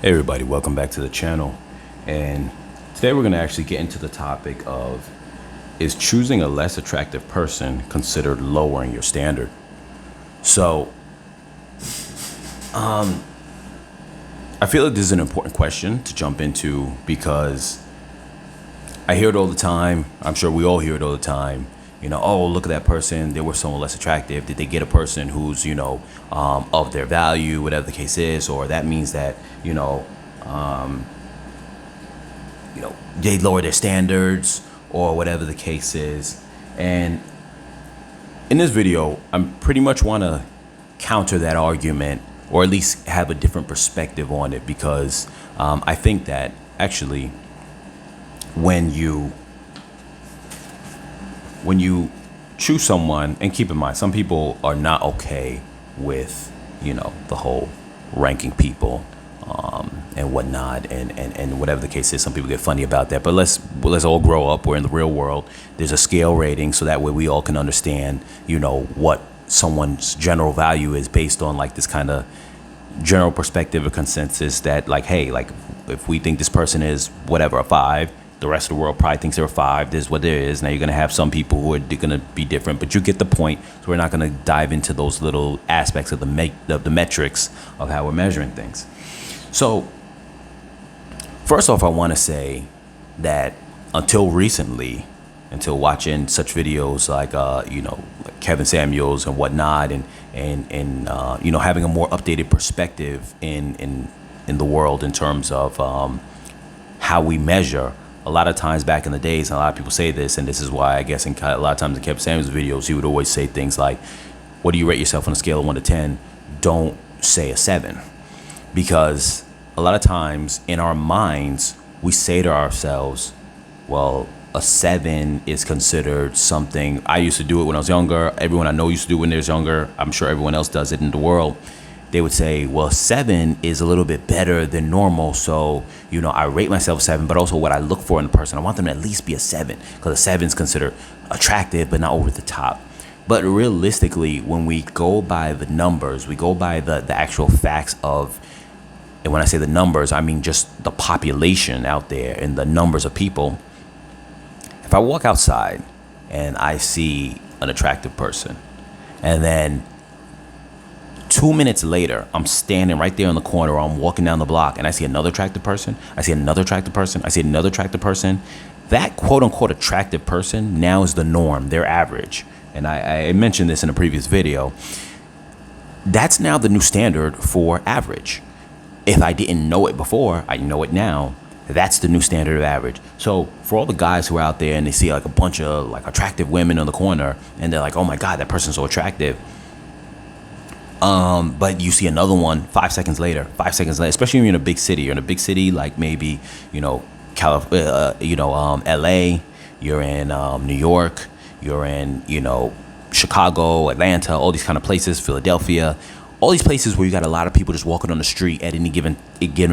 Hey everybody, welcome back to the channel. And today we're going to actually get into the topic of, is choosing a less attractive person considered lowering your standard? So I feel like this is an important question to jump into because I hear it all the time. I'm sure we all hear it all the time. Oh, look at that person. They were someone less attractive. Did they get a person who's, of their value, whatever the case is, or that means that, they lower their standards or whatever the case is. And in this video, I'm pretty much want to counter that argument, or at least have a different perspective on it, because I think that actually when you choose someone, and keep in mind, some people are not okay with, the whole ranking people and whatnot, and whatever the case is. Some people get funny about that, but let's all grow up. We're in the real world. There's a scale rating, so that way we all can understand, what someone's general value is based on like this kind of general perspective or consensus that like, hey, like if we think this person is whatever, a 5, the rest of the world probably thinks they're a 5. This is what there is. Now you're going to have some people who are going to be different, but you get the point. So we're not going to dive into those little aspects of the metrics of how we're measuring things. So first off, I want to say that until recently, until watching such videos like like Kevin Samuels and whatnot, and having a more updated perspective in the world in terms of how we measure. A lot of times back in the days, and a lot of people say this, and this is why I guess a lot of times in Kevin Samuels videos, he would always say things like, what do you rate yourself on a scale of 1 to 10? Don't say a 7. Because a lot of times in our minds, we say to ourselves, well, a 7 is considered something. I used to do it when I was younger. Everyone I know used to do it when they was younger. I'm sure everyone else does it in the world. They would say, well, 7 is a little bit better than normal. So, I rate myself 7, but also what I look for in a person, I want them to at least be a 7, because a 7 is considered attractive, but not over the top. But realistically, when we go by the numbers, we go by the actual facts of, and when I say the numbers, I mean just the population out there and the numbers of people. If I walk outside and I see an attractive person, and then 2 minutes later, I'm standing right there in the corner, or I'm walking down the block, and I see another attractive person, I see another attractive person, I see another attractive person, that quote-unquote attractive person now is the norm, their average. And I mentioned this in a previous video. That's now the new standard for average. If I didn't know it before, I know it now. That's the new standard of average. So for all the guys who are out there and they see like a bunch of like attractive women on the corner, and they're like, oh my God, that person's so attractive. But you see another one 5 seconds later, especially when you're in a big city. You're in a big city, like maybe, LA, you're in New York, you're in, Chicago, Atlanta, all these kind of places, Philadelphia, all these places where you got a lot of people just walking on the street at any given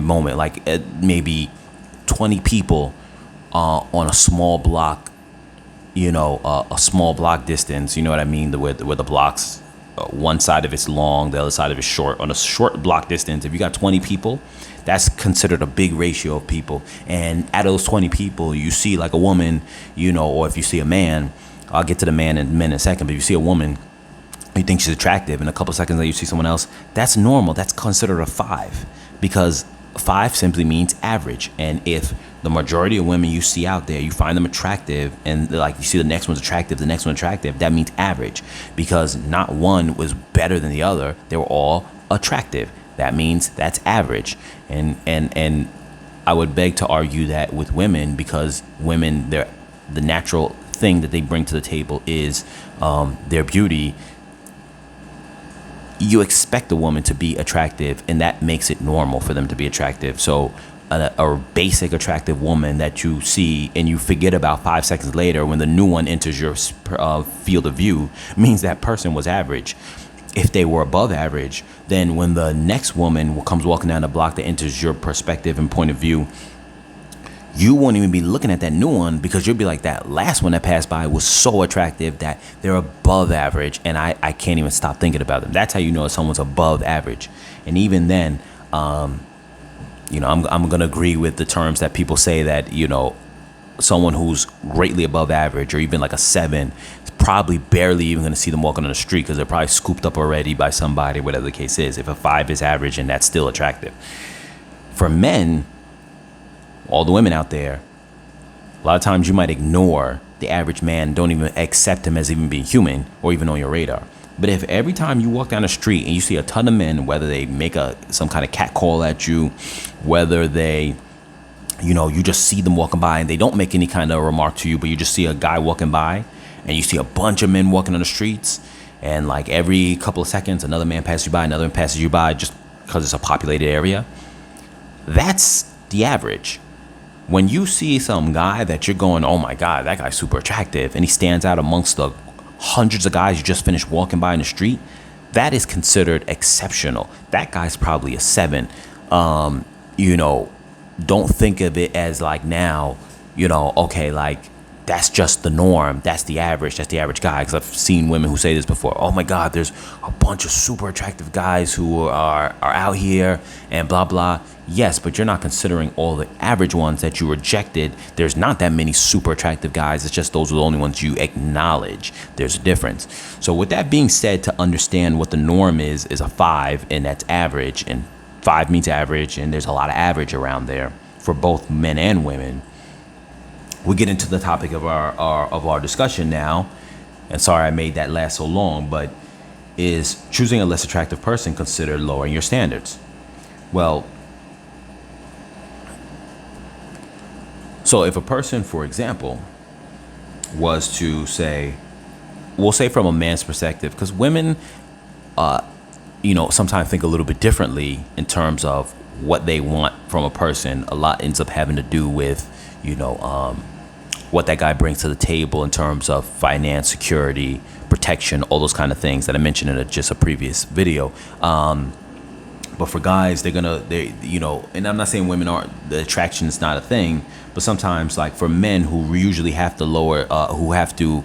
moment, like maybe 20 people on a small block, a small block distance, you know what I mean, where the blocks, one side of it's long, the other side of it's short. On a short block distance, if you got 20 people, that's considered a big ratio of people. And out of those 20 people, you see like a woman, or if you see a man, I'll get to the men in a second, but if you see a woman, you think she's attractive, and a couple seconds later you see someone else, that's normal. That's considered a 5, because 5 simply means average. And if the majority of women you see out there, you find them attractive, and like you see the next one's attractive, that means average, because not one was better than the other. They were all attractive. That means that's average. And I would beg to argue that with women, because women, the natural thing that they bring to the table is their beauty. You expect a woman to be attractive, and that makes it normal for them to be attractive. So a basic attractive woman that you see and you forget about 5 seconds later when the new one enters your field of view means that person was average. If they were above average, then when the next woman comes walking down the block that enters your perspective and point of view, you won't even be looking at that new one, because you'll be like, that last one that passed by was so attractive that they're above average, and I can't even stop thinking about them. That's how you know if someone's above average. And even then, I'm gonna agree with the terms that people say that, someone who's greatly above average or even like a 7 is probably barely even going to see them walking on the street because they're probably scooped up already by somebody, whatever the case is. If a 5 is average and that's still attractive. For men, all the women out there, a lot of times you might ignore the average man, don't even accept him as even being human or even on your radar. But if every time you walk down the street and you see a ton of men, whether they make some kind of cat call at you, whether they you just see them walking by and they don't make any kind of remark to you, but you just see a guy walking by and you see a bunch of men walking on the streets, and like every couple of seconds another man passes you by, another man passes you by, just because it's a populated area. That's the average. When you see some guy that you're going, oh my God, that guy's super attractive, and he stands out amongst the hundreds of guys you just finished walking by in the street, that is considered exceptional. That guy's probably a 7. Don't think of it as like now, okay, like that's just the norm. That's the average guy. Because I've seen women who say this before. Oh my God, there's a bunch of super attractive guys who are out here and blah, blah. Yes, but you're not considering all the average ones that you rejected. There's not that many super attractive guys. It's just those are the only ones you acknowledge. There's a difference. So with that being said, to understand what the norm is a 5, and that's average, and 5 means average, and there's a lot of average around there for both men and women. We get into the topic of our discussion now, and sorry I made that last so long, but is choosing a less attractive person considered lowering your standards? Well, so if a person, for example, was to say, we'll say from a man's perspective, because women sometimes think a little bit differently in terms of what they want from a person. A lot ends up having to do with, what that guy brings to the table in terms of finance, security, protection, all those kind of things that I mentioned in just a previous video. But for guys, and I'm not saying women aren't, the attraction is not a thing, but sometimes like for men who usually have to who have to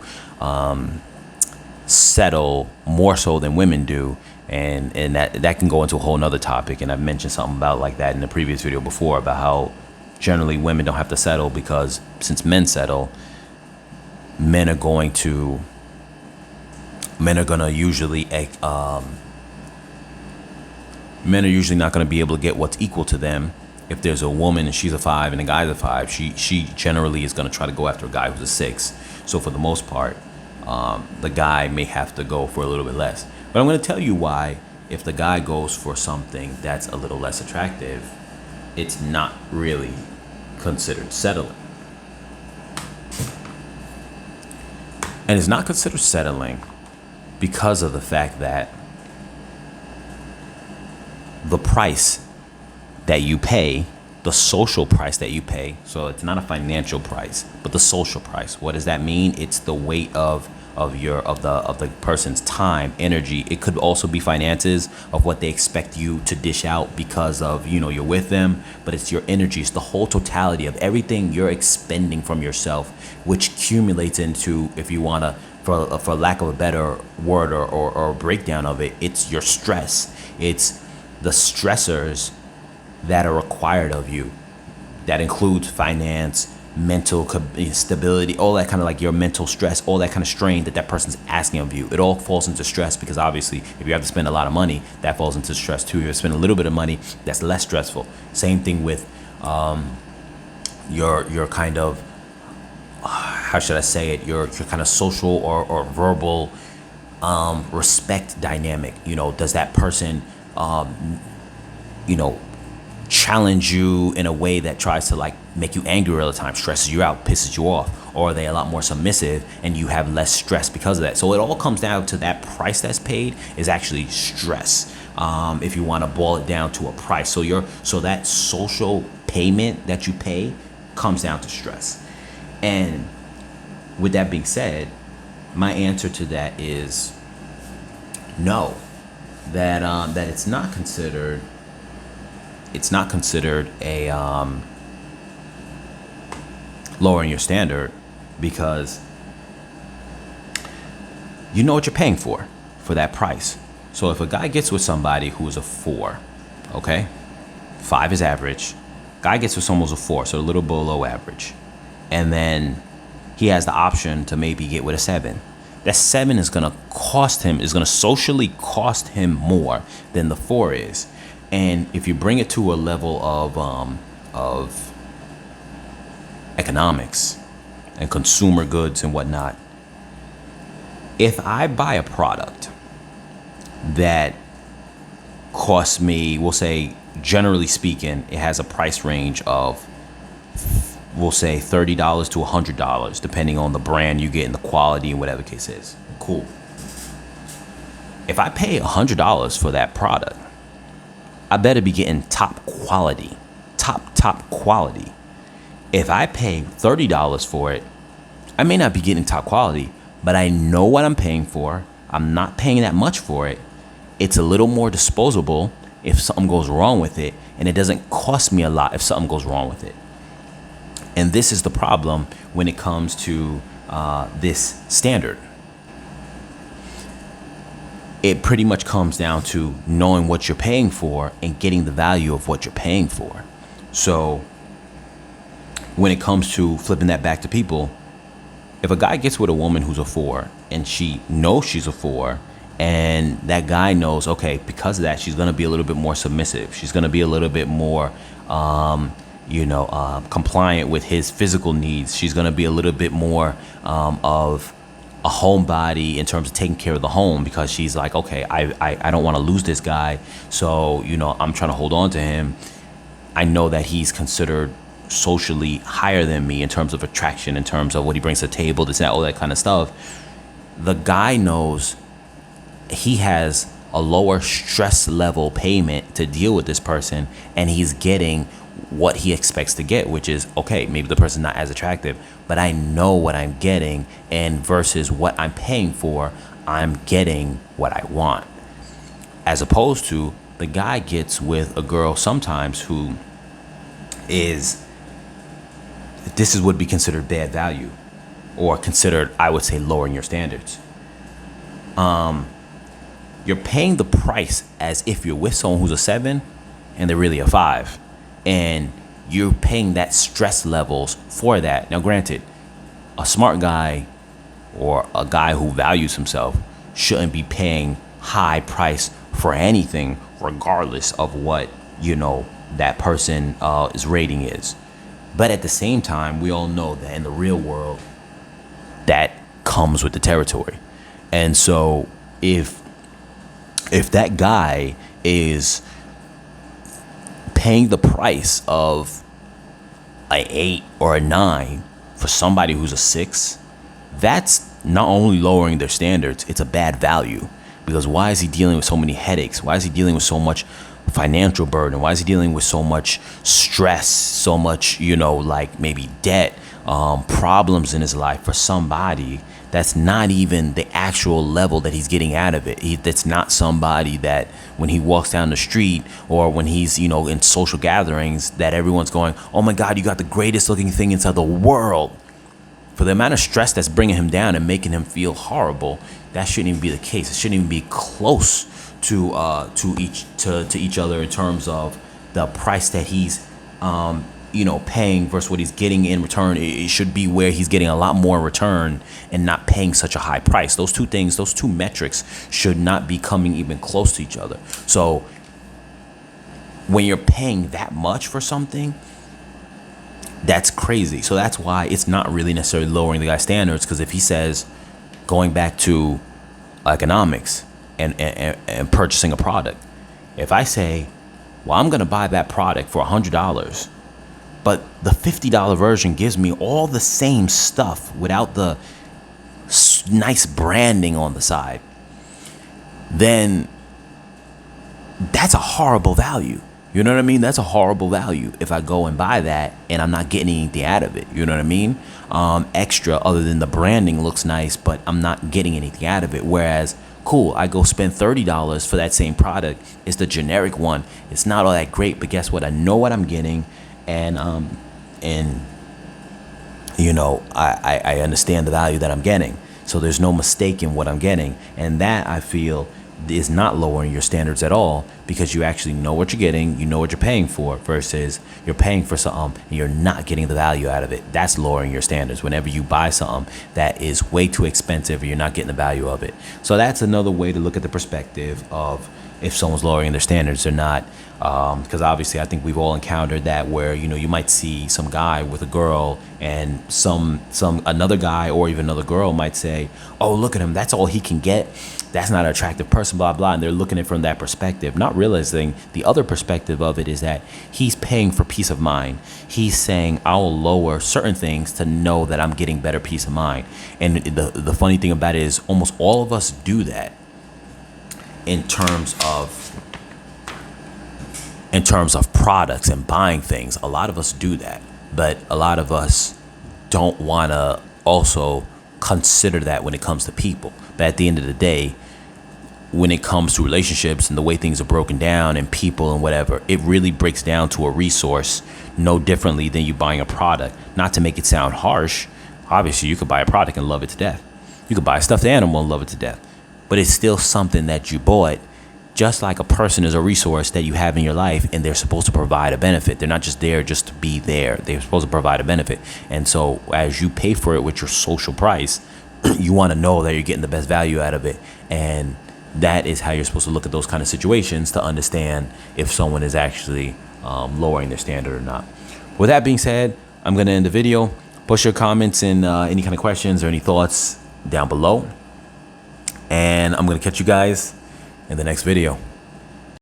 settle more so than women do. And that can go into a whole nother topic. And I've mentioned something about like that in the previous video before, about how generally women don't have to settle, because since men settle, men are going to usually men are usually not going to be able to get what's equal to them. If there's a woman and she's a 5 and a guy's a 5, she generally is going to try to go after a guy who's a 6. So for the most part, the guy may have to go for a little bit less. But I'm going to tell you why, if the guy goes for something that's a little less attractive, it's not really considered settling. And it's not considered settling because of the fact that the price that you pay, the social price that you pay, so it's not a financial price, but the social price. What does that mean? It's the weight of the person's time, energy. It could also be finances of what they expect you to dish out because of you're with them, but it's your energy. It's the whole totality of everything you're expending from yourself, which accumulates into, if you want to, for lack of a better word or breakdown of it, it's your stress. It's the stressors that are required of you. That includes finance, mental stability, all that kind of like your mental stress, all that kind of strain that person's asking of you. It all falls into stress, because obviously if you have to spend a lot of money, that falls into stress too. If you spend a little bit of money, that's less stressful. Same thing with your kind of, how should I say it, your kind of social or verbal respect dynamic. Does that person challenge you in a way that tries to like make you angry all the time, stresses you out, pisses you off? Or are they a lot more submissive and you have less stress because of that? So it all comes down to that price that's paid is actually stress. If you want to boil it down to a price, so that social payment that you pay comes down to stress. And with that being said, my answer to that is no. That it's not considered. It's not considered a lowering your standard, because you know what you're paying for that price. So if a guy gets with somebody who is a 4, okay, 5 is average. Guy gets with someone who's a 4, so a little below average. And then he has the option to maybe get with a 7. That 7 is going to socially cost him more than the 4 is. And if you bring it to a level of economics and consumer goods and whatnot, if I buy a product that costs me, we'll say, generally speaking, it has a price range of, we'll say, $30 to $100, depending on the brand you get and the quality and whatever the case is. Cool. If I pay $100 for that product, I better be getting top quality. Top quality. If I pay $30 for it, I may not be getting top quality, but I know what I'm paying for. I'm not paying that much for it. It's a little more disposable if something goes wrong with it, and it doesn't cost me a lot if something goes wrong with it. And this is the problem when it comes to this standard. It pretty much comes down to knowing what you're paying for and getting the value of what you're paying for. So when it comes to flipping that back to people, if a guy gets with a woman who's a 4 and she knows she's a 4, and that guy knows, okay, because of that, she's going to be a little bit more submissive. She's going to be a little bit more, compliant with his physical needs. She's going to be a little bit more of a homebody in terms of taking care of the home, because she's like, okay, I don't want to lose this guy. So, I'm trying to hold on to him. I know that he's considered socially higher than me in terms of attraction, in terms of what he brings to the table, this, that, all that kind of stuff. The guy knows he has a lower stress level payment to deal with this person, and he's getting what he expects to get, which is, okay, maybe the person's not as attractive, but I know what I'm getting, and versus what I'm paying for, I'm getting what I want. As opposed to the guy gets with a girl sometimes who is, this is would be considered bad value, or considered, I would say, lowering your standards. You're paying the price as if you're with someone who's a 7 and they're really a 5. And you're paying that stress levels for that. Now, granted, a smart guy or a guy who values himself shouldn't be paying high price for anything, regardless of what, that person's rating is. But at the same time, we all know that in the real world, that comes with the territory. And so if that guy is paying the price of an 8 or a 9 for somebody who's a 6, that's not only lowering their standards, it's a bad value. Because why is he dealing with so many headaches? Why is he dealing with so much financial burden? Why is he dealing with so much stress, so much, maybe debt, problems in his life for somebody that's not even the actual level that he's getting out of it? That's not somebody that when he walks down the street or when he's, in social gatherings, that everyone's going, oh my God, you got the greatest looking thing inside the world. For the amount of stress that's bringing him down and making him feel horrible, that shouldn't even be the case. It shouldn't even be close to each other in terms of the price that he's paying versus what he's getting in return. It should be where he's getting a lot more in return and not paying such a high price. Those two things, those two metrics should not be coming even close to each other. So when you're paying that much for something, that's crazy. So that's why it's not really necessarily lowering the guy's standards, because if he says, going back to economics and purchasing a product, if I say, well, I'm going to buy that product for $100, but the $50 version gives me all the same stuff without the nice branding on the side, then that's a horrible value. You know what I mean? That's a horrible value if I go and buy that and I'm not getting anything out of it. You know what I mean? Extra other than the branding looks nice, but I'm not getting anything out of it. Whereas, cool, I go spend $30 for that same product. It's the generic one. It's not all that great, but guess what? I know what I'm getting, and I understand the value that I'm getting. So there's no mistake in what I'm getting, and that I feel is not lowering your standards at all, because you actually know what you're getting, you know what you're paying for, versus you're paying for something and you're not getting the value out of it. That's lowering your standards. Whenever you buy something that is way too expensive, you're not getting the value of it. So that's another way to look at the perspective of if someone's lowering their standards or not. Because obviously I think we've all encountered that, where, you know, you might see some guy with a girl, and another guy or even another girl might say, oh, look at him, that's all he can get, that's not an attractive person, blah blah, and they're looking at it from that perspective, not realizing the other perspective of it is that he's paying for peace of mind. He's saying, I'll lower certain things to know that I'm getting better peace of mind. And the funny thing about it is almost all of us do that in terms of products and buying things. A lot of us do that, but a lot of us don't want to also consider that when it comes to people. But at the end of the day, when it comes to relationships and the way things are broken down and people and whatever, it really breaks down to a resource no differently than you buying a product. Not to make it sound harsh, obviously you could buy a product and love it to death. You could buy a stuffed animal and love it to death, but it's still something that you bought. Just like a person is a resource that you have in your life, and they're supposed to provide a benefit. They're not just there just to be there. They're supposed to provide a benefit. And so as you pay for it with your social price, you want to know that you're getting the best value out of it. And that is how you're supposed to look at those kind of situations to understand if someone is actually lowering their standard or not. With that being said, I'm going to end the video. Post your comments and any kind of questions or any thoughts down below. And I'm going to catch you guys in the next video.